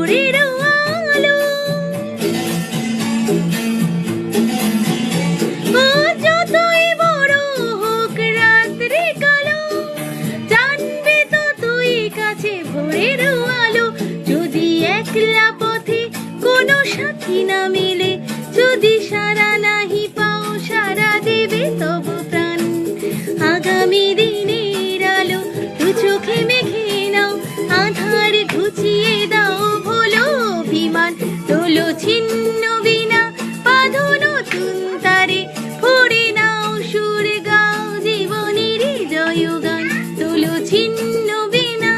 ভোরের আলো। ও যতই বড় হোক রাত্রি কালো, জানবে তো তুই কাছে ভোরের আলো। যদি একলা পথে কোনো সাথী না মেলে, যদি সারা নাহি পাও, সারা দেবে তবু প্রাণ। আগামী দিনের আলো দু চোখে মেখে নাও, আধার ঘুচিয়ে দাও ভোলো অভিমান। তোলো ছিন্ন বিনা, বাঁধো নতুন তারে, ভরে নাও সুর, গাও জীবনের জয়গান। তোলো ছিন্ন বিনা।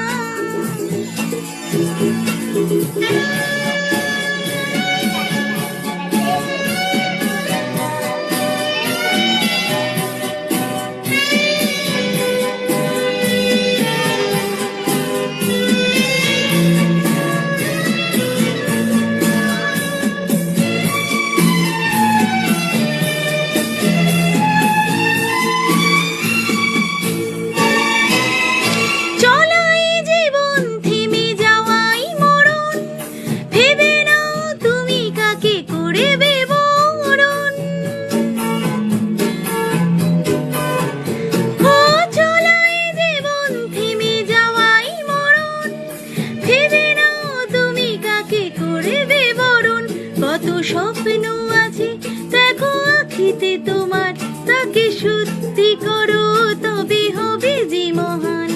চলাই জীবন থেমে যাওয়াই মরণ, ভেবে নাও তুমি কাকে করবে বরণ। ও চলাই জীবন থেমে যাওয়াই মরণ, ভেবে নাও তুমি কাকে করবে বরণ। কত স্বপ্ন আছে দেখো আখিতে তোমার, তাকে সত্যি করো তবে হবে যে মহান।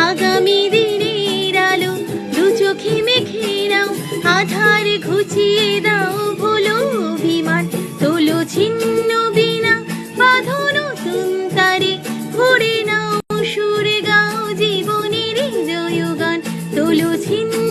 আগামী দিনের আলো দু চোখে মেখে নাও, আধার ঘুচিয়ে দাও ভোলো অভিমান। তোলো ছিন্ন বিনা, বাঁধো নতুন তারে, ভরে নাও সুর, গাও জীবনের জয়গান। তোলো ছিন্ন